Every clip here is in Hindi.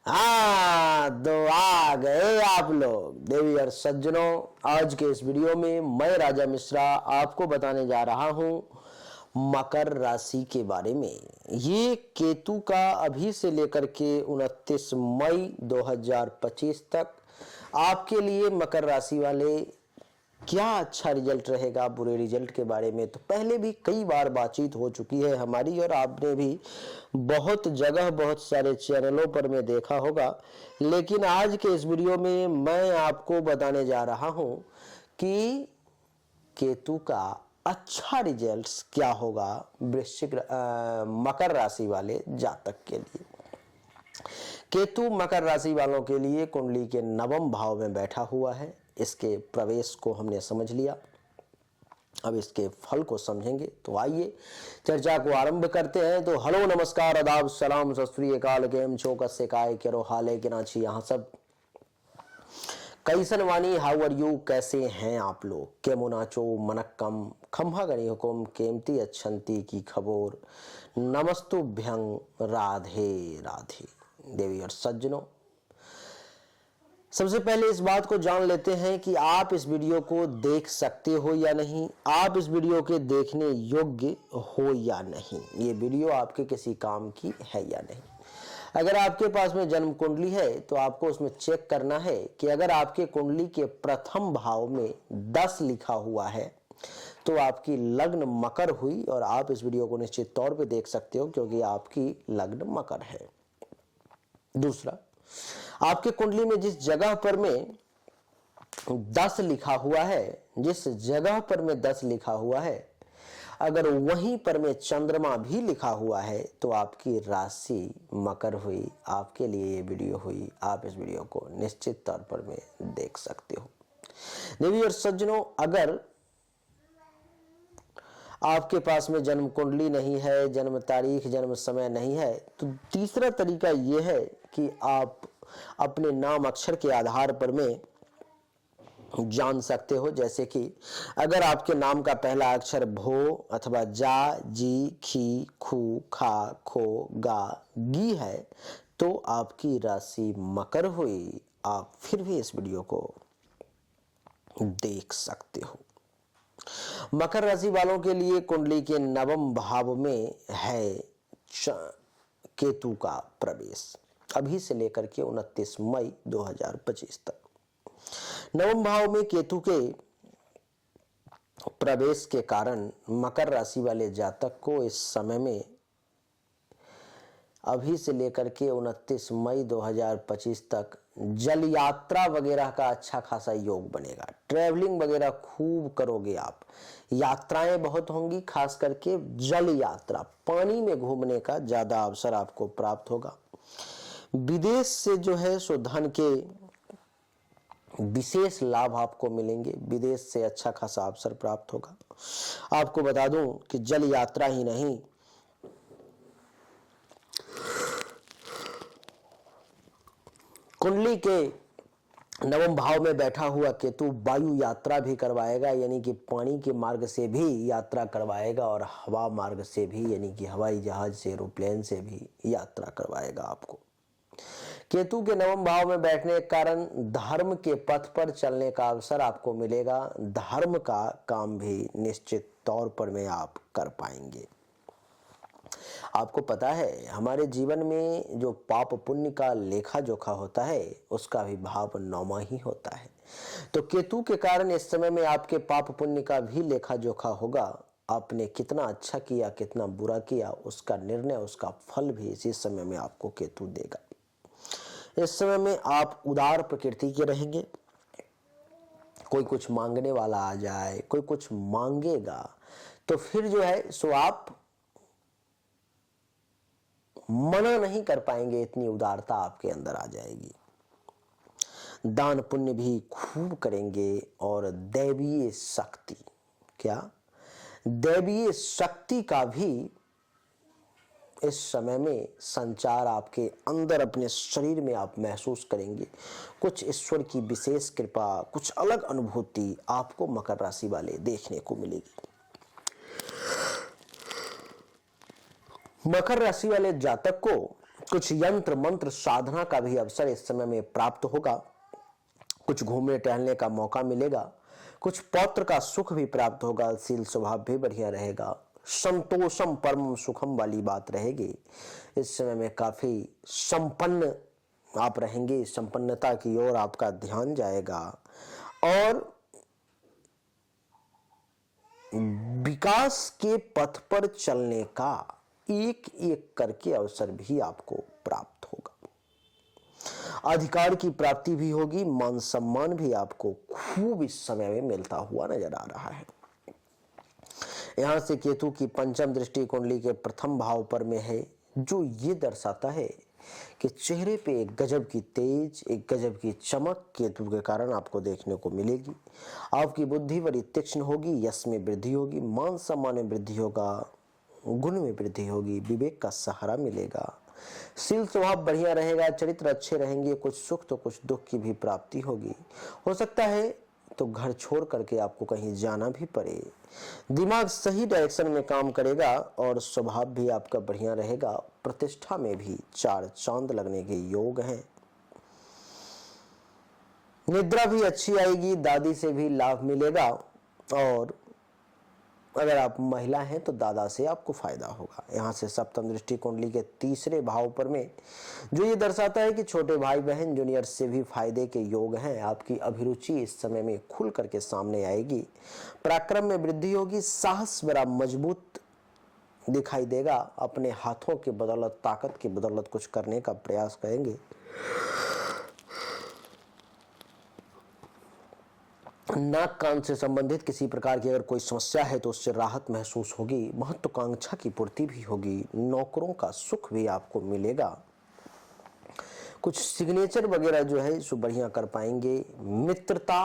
हाँ तो आ गए आप लोग देवी और सज्जनों। आज के इस वीडियो में मैं राजा मिश्रा आपको बताने जा रहा हूं मकर राशि के बारे में। ये केतु का अभी से लेकर के 29 मई 2025 तक आपके लिए मकर राशि वाले क्या अच्छा रिजल्ट रहेगा, बुरे रिजल्ट के बारे में तो पहले भी कई बार बातचीत हो चुकी है हमारी, और आपने भी बहुत जगह बहुत सारे चैनलों पर में देखा होगा। लेकिन आज के इस वीडियो में मैं आपको बताने जा रहा हूं कि केतु का अच्छा रिजल्ट क्या होगा मकर राशि वाले जातक के लिए। केतु मकर राशि वालों के लिए कुंडली के नवम भाव में बैठा हुआ है। इसके प्रवेश को हमने समझ लिया, अब इसके फल को समझेंगे। तो आइए चर्चा को आरंभ करते हैं। तो हेलो, नमस्कार, आदाब, सलाम, सत श्री अकाल, केम छो, कस्से काय, केरो हाले के नाची, यहाँ सब कैसन वानी, हाउ आर यू, कैसे हैं आप लोग, केमो नाचो मनक्कम, खम्भा गणी हुकुम, केमती अच्छंती की खबोर, नमस्तुभ्यं, राधे राधे। देवी और सज्जनों, सबसे पहले इस बात को जान लेते हैं कि आप इस वीडियो को देख सकते हो या नहीं, आप इस वीडियो के देखने योग्य हो या नहीं, ये वीडियो आपके किसी काम की है या नहीं। अगर आपके पास में जन्म कुंडली है तो आपको उसमें चेक करना है कि अगर आपके कुंडली के प्रथम भाव में 10 लिखा हुआ है तो आपकी लग्न मकर हुई, और आप इस वीडियो को निश्चित तौर पे देख सकते हो क्योंकि आपकी लग्न मकर है। दूसरा, आपके कुंडली में जिस जगह पर में 10 लिखा हुआ है, जिस जगह पर में 10 लिखा हुआ है, अगर वहीं पर में चंद्रमा भी लिखा हुआ है तो आपकी राशि मकर हुई, आपके लिए ये वीडियो हुई। आप इस वीडियो को निश्चित तौर पर में देख सकते हो। देवी और सज्जनों, अगर आपके पास में जन्म कुंडली नहीं है, जन्म तारीख, जन्म समय नहीं है, तो तीसरा तरीका यह है कि आप अपने नाम अक्षर के आधार पर में जान सकते हो। जैसे कि अगर आपके नाम का पहला अक्षर भो अथवा जा, जी, खी, खू, खा, खो, गा, गी है तो आपकी राशि मकर हुई। आप फिर भी इस वीडियो को देख सकते हो। मकर राशि वालों के लिए कुंडली के नवम भाव में है केतु का प्रवेश, अभी से लेकर के 29 मई 2025 तक। नवम भाव में केतु के प्रवेश के कारण मकर राशि वाले जातक को इस समय में अभी से लेकर के 29 मई 2025 तक जल यात्रा वगैरह का अच्छा खासा योग बनेगा। ट्रैवलिंग वगैरह खूब करोगे आप, यात्राएं बहुत होंगी, खास करके जल यात्रा, पानी में घूमने का ज्यादा अवसर आपको प्राप्त होगा। विदेश से जो है सो धन के विशेष लाभ आपको मिलेंगे, विदेश से अच्छा खासा अवसर प्राप्त होगा। आपको बता दूं कि जल यात्रा ही नहीं, कुंडली के नवम भाव में बैठा हुआ केतु वायु यात्रा भी करवाएगा, यानी कि पानी के मार्ग से भी यात्रा करवाएगा, और हवा मार्ग से भी, यानी कि हवाई जहाज से, एरोप्लेन से भी यात्रा करवाएगा आपको। केतु के नवम भाव में बैठने के कारण धर्म के पथ पर चलने का अवसर आपको मिलेगा। धर्म का काम भी निश्चित तौर पर में आप कर पाएंगे। आपको पता है हमारे जीवन में जो पाप पुण्य का लेखा जोखा होता है उसका भी भाव नौमा ही होता है। तो केतु के कारण इस समय में आपके पाप पुण्य का भी लेखा जोखा होगा। आपने कितना अच्छा किया, कितना बुरा किया, उसका निर्णय, उसका फल भी इसी समय में आपको केतु देगा। इस समय में आप उदार प्रकृति के रहेंगे। कोई कुछ मांगने वाला आ जाए, कोई कुछ मांगेगा तो फिर जो है सो आप मना नहीं कर पाएंगे, इतनी उदारता आपके अंदर आ जाएगी। दान पुण्य भी खूब करेंगे, और दैवीय शक्ति, क्या दैवीय शक्ति का भी इस समय में संचार आपके अंदर, अपने शरीर में आप महसूस करेंगे। कुछ ईश्वर की विशेष कृपा, कुछ अलग अनुभूति आपको मकर राशि वाले देखने को मिलेगी। मकर राशि वाले जातक को कुछ यंत्र मंत्र साधना का भी अवसर इस समय में प्राप्त होगा। कुछ घूमने टहलने का मौका मिलेगा। कुछ पौत्र का सुख भी प्राप्त होगा। शील स्वभाव भी बढ़िया रहेगा। संतोषम परम सुखम वाली बात रहेगी। इस समय में काफी संपन्न आप रहेंगे। संपन्नता की ओर आपका ध्यान जाएगा और विकास के पथ पर चलने का एक एक करके अवसर भी आपको प्राप्त होगा। अधिकार की प्राप्ति भी होगी। मान सम्मान भी आपको खूब इस समय में मिलता हुआ नजर आ रहा है। यहां से केतु की पंचम दृष्टि कुंडली के प्रथम भाव पर में है, जो ये दर्शाता है कि चेहरे पे एक गजब की तेज, एक गजब की चमक केतु के कारण आपको देखने को मिलेगी। आपकी बुद्धि बड़ी तीक्ष्ण होगी। यश में वृद्धि होगी। मान सम्मान में वृद्धि होगा। गुण में वृद्धि होगी। विवेक का सहारा मिलेगा। शील स्वभाव बढ़िया रहेगा। चरित्र अच्छे रहेंगे। कुछ सुख तो कुछ दुख की भी प्राप्ति होगी। हो सकता है तो घर छोड़ करके आपको कहीं जाना भी पड़े। दिमाग सही डायरेक्शन में काम करेगा और स्वभाव भी आपका बढ़िया रहेगा। प्रतिष्ठा में भी 4 चांद लगने के योग हैं। निद्रा भी अच्छी आएगी। दादी से भी लाभ मिलेगा और अगर आप महिला हैं तो दादा से आपको फायदा होगा। यहां से सप्तम दृष्टि कुंडली के तीसरे भाव पर में जो ये दर्शाता है कि छोटे भाई बहन जूनियर से भी फायदे के योग हैं। आपकी अभिरुचि इस समय में खुल करके सामने आएगी। पराक्रम में वृद्धि होगी। साहस बड़ा मजबूत दिखाई देगा। अपने हाथों के बदौलत, ताकत की बदौलत कुछ करने का प्रयास करेंगे। नाक कान से संबंधित किसी प्रकार की अगर कोई समस्या है तो उससे राहत महसूस होगी। महत्वाकांक्षा की पूर्ति भी होगी। नौकरों का सुख भी आपको मिलेगा। कुछ सिग्नेचर वगैरह जो है सो बढ़िया कर पाएंगे। मित्रता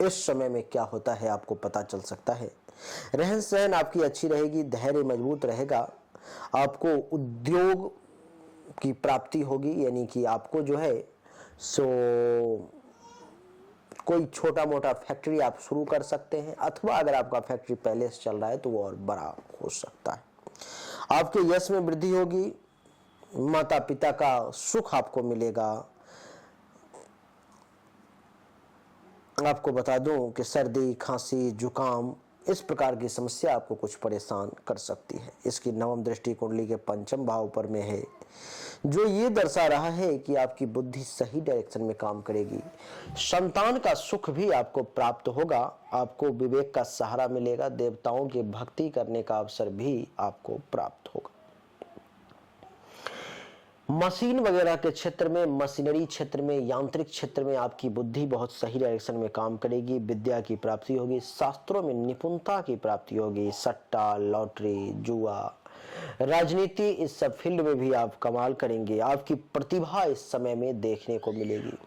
इस समय में क्या होता है आपको पता चल सकता है। रहन सहन आपकी अच्छी रहेगी। धैर्य मजबूत रहेगा। आपको उद्योग की प्राप्ति होगी, यानी कि आपको जो है सो कोई छोटा मोटा फैक्ट्री आप शुरू कर सकते हैं, अथवा अगर आपका फैक्ट्री पहले से चल रहा है तो वो और बड़ा हो सकता है। आपके यश में वृद्धि होगी। माता पिता का सुख आपको मिलेगा। आपको बता दूं कि सर्दी, खांसी, जुकाम इस प्रकार की समस्या आपको कुछ परेशान कर सकती है। इसकी नवम दृष्टि कुंडली के पंचम भाव पर में है, जो ये दर्शा रहा है कि आपकी बुद्धि सही डायरेक्शन में काम करेगी। संतान का सुख भी आपको प्राप्त होगा। आपको विवेक का सहारा मिलेगा। देवताओं की भक्ति करने का अवसर भी आपको प्राप्त होगा। मशीन वगैरह के क्षेत्र में, मशीनरी क्षेत्र में, यांत्रिक क्षेत्र में आपकी बुद्धि बहुत सही डायरेक्शन में काम करेगी। विद्या की प्राप्ति होगी। शास्त्रों में निपुणता की प्राप्ति होगी। सट्टा, लॉटरी, जुआ, राजनीति, इस सब फील्ड में भी आप कमाल करेंगे। आपकी प्रतिभा इस समय में देखने को मिलेगी।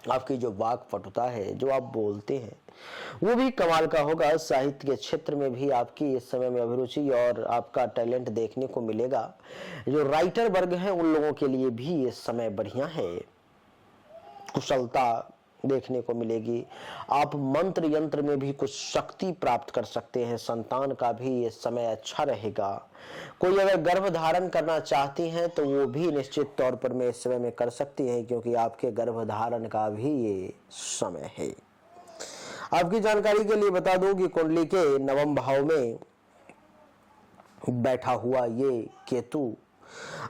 आपकी जो वाक पटुता है, जो आप बोलते हैं, वो भी कमाल का होगा। साहित्य के क्षेत्र में भी आपकी इस समय में अभिरुचि और आपका टैलेंट देखने को मिलेगा। जो राइटर वर्ग है उन लोगों के लिए भी इस समय बढ़िया है। कुशलता देखने को मिलेगी। आप मंत्र यंत्र में भी कुछ शक्ति प्राप्त कर सकते हैं। संतान का भी ये समय अच्छा रहेगा। कोई अगर गर्भ धारण करना चाहती हैं तो वो भी निश्चित तौर पर में इस समय में कर सकती हैं, क्योंकि आपके गर्भ धारण का भी ये समय है। आपकी जानकारी के लिए बता दूं कि कुंडली के नवम भाव में बैठा हुआ ये केतु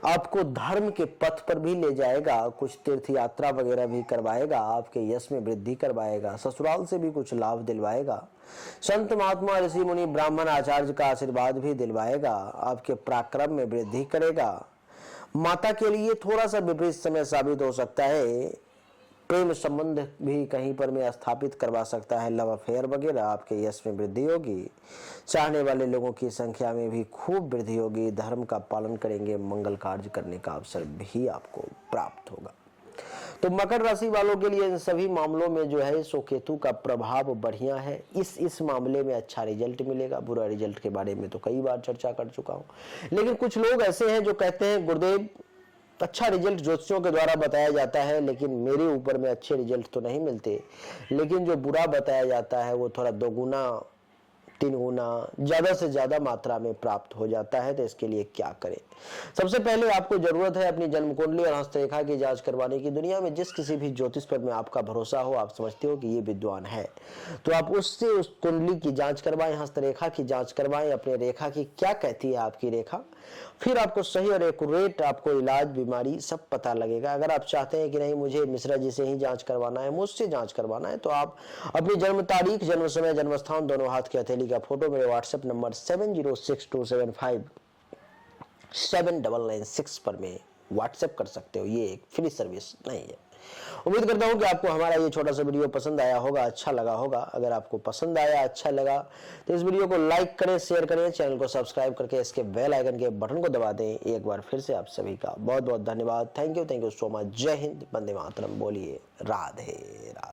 आपको धर्म के पथ पर भी ले जाएगा। कुछ तीर्थ यात्रा वगैरह भी करवाएगा। आपके यश में वृद्धि करवाएगा। ससुराल से भी कुछ लाभ दिलवाएगा। संत महात्मा, ऋषि मुनि, ब्राह्मण, आचार्य का आशीर्वाद भी दिलवाएगा। आपके पराक्रम में वृद्धि करेगा। माता के लिए थोड़ा सा विपरीत समय साबित हो सकता है। प्रेम संबंध भी कहीं पर में स्थापित करवा सकता है। लव अफेयर वगैरह। आपके यश में वृद्धि होगी। चाहने वाले लोगों की संख्या में भी खूब वृद्धि होगी। धर्म का पालन करेंगे। मंगल कार्य करने का अवसर भी आपको प्राप्त होगा। तो मकर राशि वालों के लिए इन सभी मामलों में जो है सो केतु का प्रभाव बढ़िया है। इस मामले में अच्छा रिजल्ट मिलेगा। बुरा रिजल्ट के बारे में तो कई बार चर्चा कर चुका हूं, लेकिन कुछ लोग ऐसे हैं जो कहते हैं गुरुदेव अच्छा रिजल्ट ज्योतिषियों के द्वारा बताया जाता है, लेकिन मेरे ऊपर में अच्छे रिजल्ट तो नहीं मिलते, लेकिन जो बुरा बताया जाता है वो थोड़ा दोगुना 3 गुना ज़्यादा से ज़्यादा मात्रा में प्राप्त हो जाता है। तो इसके लिए क्या करें? सबसे पहले आपको जरूरत है अपनी जन्म कुंडली और हस्तरेखा की जांच करवाने की। दुनिया में जिस किसी भी ज्योतिष पर में आपका भरोसा हो, आप समझते हो कि ये विद्वान है, तो आप उससे उस कुंडली की जांच करवाएं, हस्तरेखा की जांच करवाएं, अपने रेखा की क्या कहती है आपकी रेखा। फिर आपको सही और एक्यूरेट आपको इलाज, बीमारी सब पता लगेगा। अगर आप चाहते हैं कि नहीं मुझे मिश्रा जी से ही जांच करवाना है, मुझसे जांच करवाना है, तो आप अपनी जन्म तारीख, जन्म समय, जन्म स्थान, दोनों हाथ की हथेली का फोटो मेरे व्हाट्सएप नंबर 7062757996 पर में व्हाट्सएप कर सकते हो। ये एक फ्री सर्विस नहीं है। उम्मीद करता हूं कि आपको हमारा ये छोटा सा वीडियो पसंद आया होगा, अच्छा लगा होगा। अगर आपको पसंद आया, अच्छा लगा, तो इस वीडियो को लाइक करें, शेयर करें, चैनल को सब्सक्राइब करके इसके बेल आइकन के बटन को दबा दें। एक बार फिर से आप सभी का बहुत बहुत धन्यवाद। Thank you so much. जय हिंद, वंदे मातरम। बोलिए राधे राधे।